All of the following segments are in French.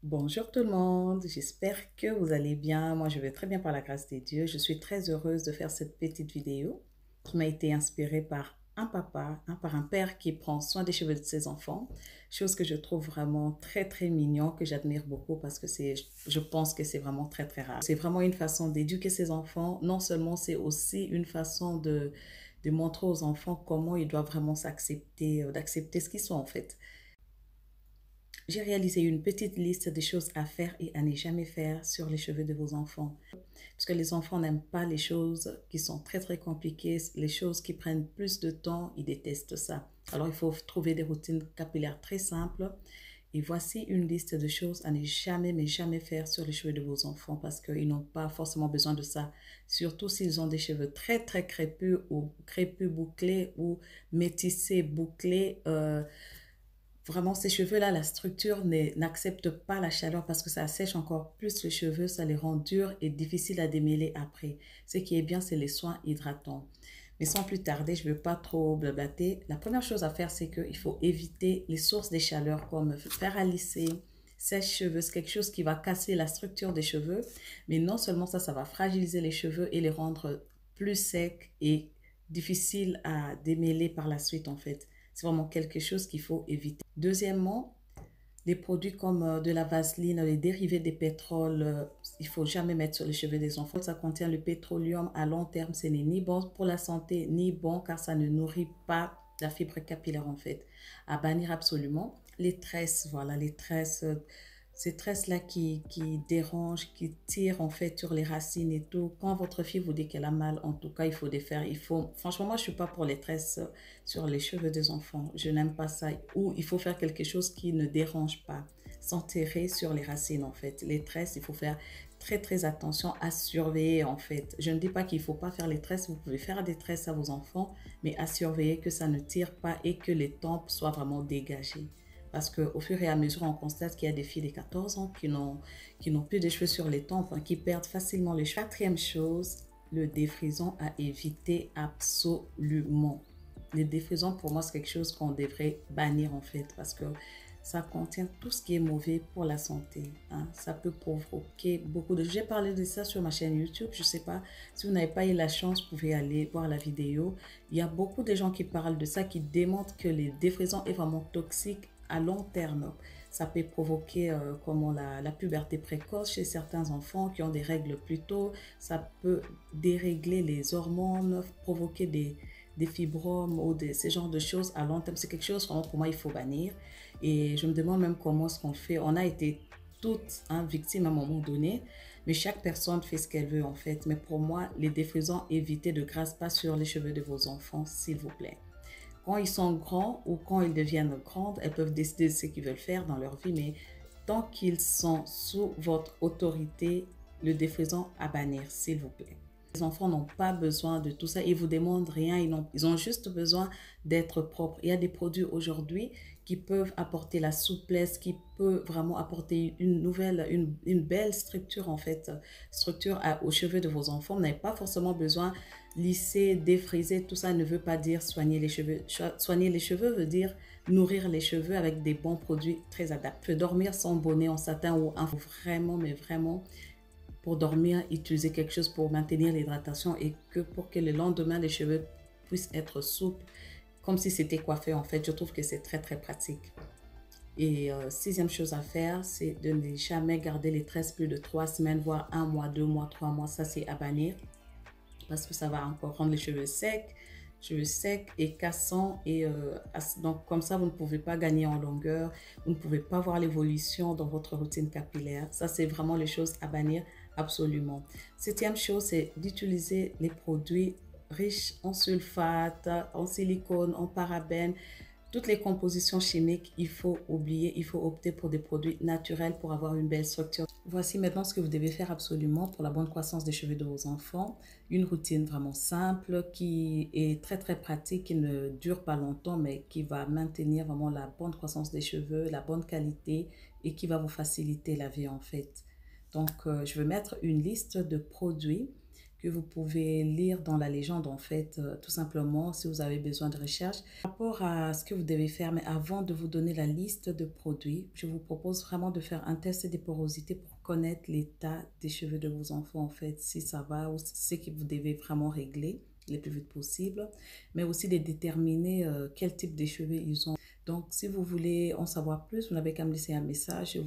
Bonjour tout le monde, j'espère que vous allez bien. Moi, je vais très bien par la grâce de Dieu. Je suis très heureuse de faire cette petite vidéo qui m'a été inspirée par un papa, par un père qui prend soin des cheveux de ses enfants. Chose que je trouve vraiment très mignon, que j'admire beaucoup parce que je pense que c'est vraiment très rare. C'est vraiment une façon d'éduquer ses enfants. Non seulement, c'est aussi une façon de montrer aux enfants comment ils doivent vraiment s'accepter, d'accepter ce qu'ils sont en fait. J'ai réalisé une petite liste des choses à faire et à ne jamais faire sur les cheveux de vos enfants. Parce que les enfants n'aiment pas les choses qui sont très compliquées, les choses qui prennent plus de temps, ils détestent ça. Alors il faut trouver des routines capillaires très simples. Et voici une liste de choses à ne jamais, mais jamais faire sur les cheveux de vos enfants parce qu'ils n'ont pas forcément besoin de ça. Surtout s'ils ont des cheveux très crépus ou crépus bouclés ou métissés bouclés. Vraiment, ces cheveux-là, la structure n'accepte pas la chaleur parce que ça sèche encore plus les cheveux, ça les rend durs et difficiles à démêler après. Ce qui est bien, c'est les soins hydratants. Mais sans plus tarder, je ne veux pas trop blablater. La première chose à faire, c'est qu'il faut éviter les sources des chaleurs comme fer à lisser, sèche-cheveux. C'est quelque chose qui va casser la structure des cheveux. Mais non seulement ça, ça va fragiliser les cheveux et les rendre plus secs et difficiles à démêler par la suite en fait. C'est vraiment quelque chose qu'il faut éviter. Deuxièmement, les produits comme de la vaseline, les dérivés des pétroles, il ne faut jamais mettre sur les cheveux des enfants. Ça contient le pétroleum à long terme. Ce n'est ni bon pour la santé, ni bon car ça ne nourrit pas la fibre capillaire en fait. À bannir absolument. Les tresses, voilà, les tresses, ces tresses-là qui dérangent, qui tirent en fait sur les racines et tout. Quand votre fille vous dit qu'elle a mal, en tout cas, il faut défaire. Franchement, moi, je ne suis pas pour les tresses sur les cheveux des enfants. Je n'aime pas ça. Ou il faut faire quelque chose qui ne dérange pas. S'enterrer sur les racines, en fait. Les tresses, il faut faire très attention à surveiller, en fait. Je ne dis pas qu'il ne faut pas faire les tresses. Vous pouvez faire des tresses à vos enfants, mais à surveiller que ça ne tire pas et que les tempes soient vraiment dégagées. Parce qu'au fur et à mesure, on constate qu'il y a des filles de 14 ans qui n'ont plus de cheveux sur les tempes, hein, qui perdent facilement les cheveux. Quatrième chose, le défrisant à éviter absolument. Le défrisant, pour moi, c'est quelque chose qu'on devrait bannir en fait, parce que ça contient tout ce qui est mauvais pour la santé. Hein. Ça peut provoquer beaucoup de... J'ai parlé de ça sur ma chaîne YouTube. Je ne sais pas si vous n'avez pas eu la chance, vous pouvez aller voir la vidéo. Il y a beaucoup de gens qui parlent de ça, qui démontrent que le défrisant est vraiment toxique à long terme. Ça peut provoquer comment la puberté précoce chez certains enfants qui ont des règles plus tôt. Ça peut dérégler les hormones, provoquer des fibromes ou ces genres de choses à long terme. C'est quelque chose vraiment pour moi il faut bannir. Et je me demande même comment est-ce qu'on fait. On a été toutes victimes à un moment donné, mais chaque personne fait ce qu'elle veut en fait. Mais pour moi, les défrisants, évitez de grâce pas sur les cheveux de vos enfants, s'il vous plaît. Quand ils sont grands ou quand ils deviennent grandes, elles peuvent décider de ce qu'ils veulent faire dans leur vie, mais tant qu'ils sont sous votre autorité, le défrisant à bannir, s'il vous plaît. Les enfants n'ont pas besoin de tout ça, ils ne vous demandent rien, ils ont juste besoin d'être propres. Il y a des produits aujourd'hui qui peuvent apporter la souplesse, qui peuvent vraiment apporter une belle structure en fait, aux cheveux de vos enfants. Vous n'avez pas forcément besoin lisser, défriser, tout ça ne veut pas dire soigner les cheveux. Soigner les cheveux veut dire nourrir les cheveux avec des bons produits très adaptés. Dormir sans bonnet en satin ou un vraiment, mais vraiment, pour dormir, utiliser quelque chose pour maintenir l'hydratation et que pour que le lendemain, les cheveux puissent être souples, comme si c'était coiffé en fait. Je trouve que c'est très pratique. Et sixième chose à faire, c'est de ne jamais garder les tresses plus de 3 semaines, voire 1 mois, 2 mois, 3 mois. Ça, c'est à bannir parce que ça va encore rendre les cheveux secs et cassants. Et donc, comme ça, vous ne pouvez pas gagner en longueur, vous ne pouvez pas voir l'évolution dans votre routine capillaire. Ça, c'est vraiment les choses à bannir absolument. Septième chose, c'est d'utiliser les produits riches en sulfate, en silicone, en parabènes. Toutes les compositions chimiques, il faut oublier, il faut opter pour des produits naturels pour avoir une belle structure. Voici maintenant ce que vous devez faire absolument pour la bonne croissance des cheveux de vos enfants. Une routine vraiment simple qui est très pratique, qui ne dure pas longtemps, mais qui va maintenir vraiment la bonne croissance des cheveux, la bonne qualité et qui va vous faciliter la vie en fait. Donc, je vais mettre une liste de produits que vous pouvez lire dans la légende, en fait, tout simplement, si vous avez besoin de recherche. Par rapport à ce que vous devez faire, mais avant de vous donner la liste de produits, je vous propose vraiment de faire un test de porosité pour connaître l'état des cheveux de vos enfants, en fait, si ça va ou ce que vous devez vraiment régler le plus vite possible, mais aussi de déterminer quel type de cheveux ils ont. Donc, si vous voulez en savoir plus, vous n'avez qu'à me laisser un message.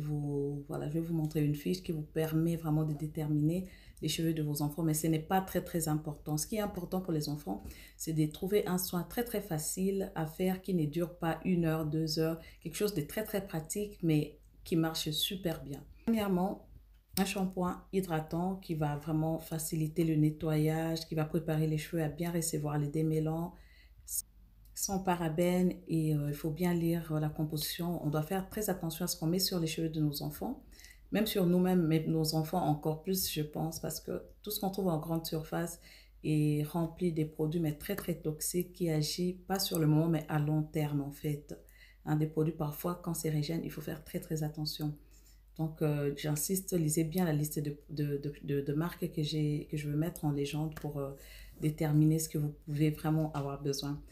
Voilà, je vais vous montrer une fiche qui vous permet vraiment de déterminer les cheveux de vos enfants, mais ce n'est pas très important. Ce qui est important pour les enfants, c'est de trouver un soin très facile à faire qui ne dure pas 1 heure, 2 heures, quelque chose de très pratique, mais qui marche super bien. Premièrement, un shampoing hydratant qui va vraiment faciliter le nettoyage, qui va préparer les cheveux à bien recevoir les démêlants, sans parabènes, et il faut bien lire la composition. On doit faire très attention à ce qu'on met sur les cheveux de nos enfants, même sur nous-mêmes, mais nos enfants encore plus, je pense, parce que tout ce qu'on trouve en grande surface est rempli des produits, mais très toxiques, qui agissent pas sur le moment, mais à long terme, en fait. Des produits parfois cancérigènes, il faut faire très attention. Donc, j'insiste, lisez bien la liste de marques que je veux mettre en légende pour déterminer ce que vous pouvez vraiment avoir besoin.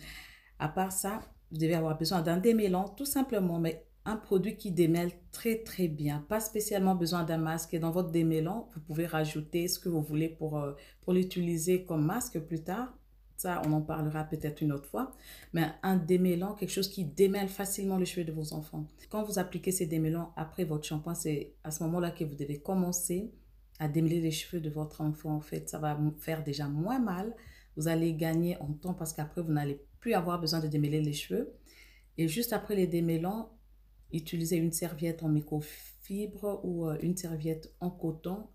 À part ça, vous devez avoir besoin d'un démêlant, tout simplement, mais un produit qui démêle très bien. Pas spécialement besoin d'un masque. Et dans votre démêlant, vous pouvez rajouter ce que vous voulez pour l'utiliser comme masque plus tard. Ça, on en parlera peut-être une autre fois. Mais un démêlant, quelque chose qui démêle facilement les cheveux de vos enfants. Quand vous appliquez ces démêlants après votre shampoing, c'est à ce moment-là que vous devez commencer à démêler les cheveux de votre enfant. En fait, ça va faire déjà moins mal. Vous allez gagner en temps parce qu'après, vous n'allez plus avoir besoin de démêler les cheveux. Et juste après les démêlants, utilisez une serviette en microfibre ou une serviette en coton,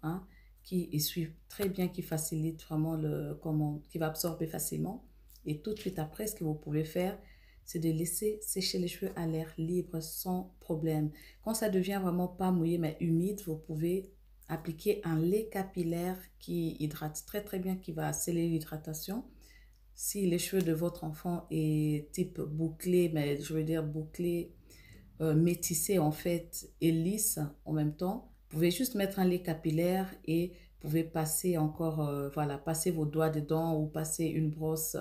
qui essuie très bien, qui facilite vraiment qui va absorber facilement. Et tout de suite après, ce que vous pouvez faire, c'est de laisser sécher les cheveux à l'air libre sans problème. Quand ça devient vraiment pas mouillé mais humide, vous pouvez appliquer un lait capillaire qui hydrate très bien, qui va sceller l'hydratation. Si les cheveux de votre enfant est type bouclé, mais je veux dire bouclé, métissé en fait et lisse en même temps, vous pouvez juste mettre un lait capillaire et vous pouvez passer encore, voilà, passer vos doigts dedans ou passer une brosse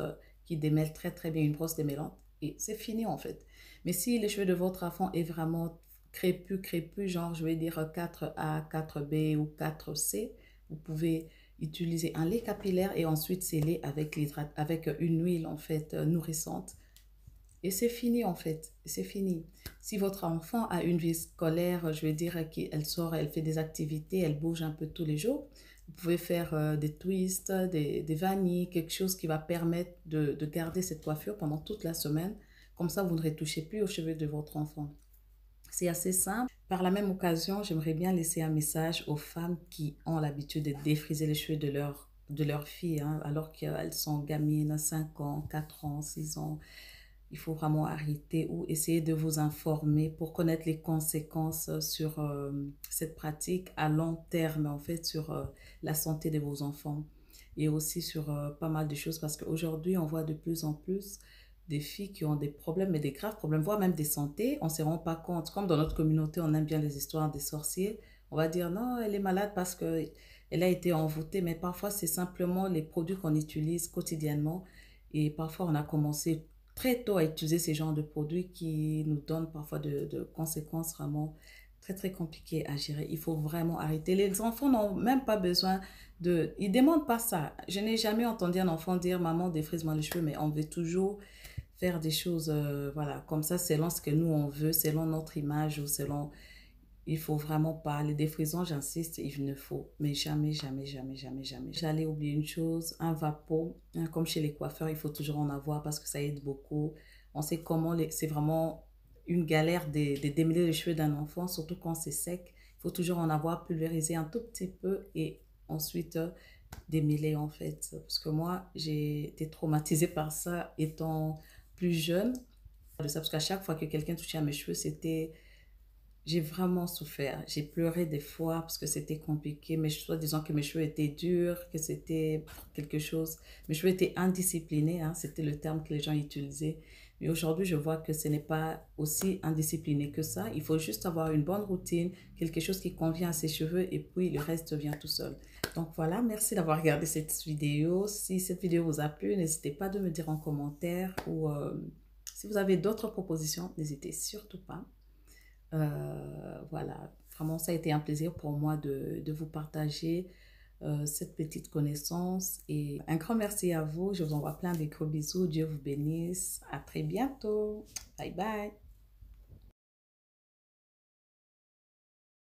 qui démêle très bien, une brosse démêlante, et c'est fini en fait. Mais si les cheveux de votre enfant est vraiment crépus, genre je vais dire 4A, 4B ou 4C, vous pouvez utiliser un lait capillaire et ensuite sceller avec une huile en fait nourrissante. Et c'est fini en fait, c'est fini. Si votre enfant a une vie scolaire, je vais dire qu'elle sort, elle fait des activités, elle bouge un peu tous les jours, vous pouvez faire des twists, des vanilles, quelque chose qui va permettre de garder cette coiffure pendant toute la semaine. Comme ça, vous ne retouchez plus aux cheveux de votre enfant. C'est assez simple. Par la même occasion, j'aimerais bien laisser un message aux femmes qui ont l'habitude de défriser les cheveux de leur filles, alors qu'elles sont gamines, 5 ans, 4 ans, 6 ans. Il faut vraiment arrêter ou essayer de vous informer pour connaître les conséquences sur cette pratique à long terme, en fait, sur la santé de vos enfants et aussi sur pas mal de choses, parce qu'aujourd'hui, on voit de plus en plus des filles qui ont des problèmes, mais des graves problèmes, voire même des santé. On ne se rend pas compte. Comme dans notre communauté, on aime bien les histoires des sorciers. On va dire non, elle est malade parce qu'elle a été envoûtée, mais parfois, c'est simplement les produits qu'on utilise quotidiennement. Et parfois, on a commencé très tôt à utiliser ces genres de produits qui nous donnent parfois de conséquences vraiment très compliquées à gérer. Il faut vraiment arrêter. Les enfants n'ont même pas besoin ils ne demandent pas ça. Je n'ai jamais entendu un enfant dire « Maman, défrise-moi les cheveux », mais on veut toujours faire des choses voilà, comme ça, selon ce que nous on veut, selon notre image ou selon... Il faut vraiment pas. Les défrisants, j'insiste, il ne faut. Mais jamais. J'allais oublier une chose, un vapeau, comme chez les coiffeurs, il faut toujours en avoir parce que ça aide beaucoup. On sait comment, c'est vraiment une galère de démêler les cheveux d'un enfant, surtout quand c'est sec. Il faut toujours en avoir, pulvériser un tout petit peu et ensuite démêler en fait. Parce que moi, j'ai été traumatisée par ça étant plus jeune. Parce qu'à chaque fois que quelqu'un touchait à mes cheveux, j'ai vraiment souffert. J'ai pleuré des fois parce que c'était compliqué. Mais soit disant que mes cheveux étaient durs, que c'était quelque chose. Mes cheveux étaient indisciplinés, c'était le terme que les gens utilisaient. Mais aujourd'hui, je vois que ce n'est pas aussi indiscipliné que ça. Il faut juste avoir une bonne routine, quelque chose qui convient à ses cheveux et puis le reste vient tout seul. Donc voilà, merci d'avoir regardé cette vidéo. Si cette vidéo vous a plu, n'hésitez pas de me dire en commentaire ou si vous avez d'autres propositions, n'hésitez surtout pas. Voilà, vraiment, ça a été un plaisir pour moi de vous partager cette petite connaissance. Et un grand merci à vous. Je vous envoie plein de gros bisous. Dieu vous bénisse. À très bientôt. Bye bye.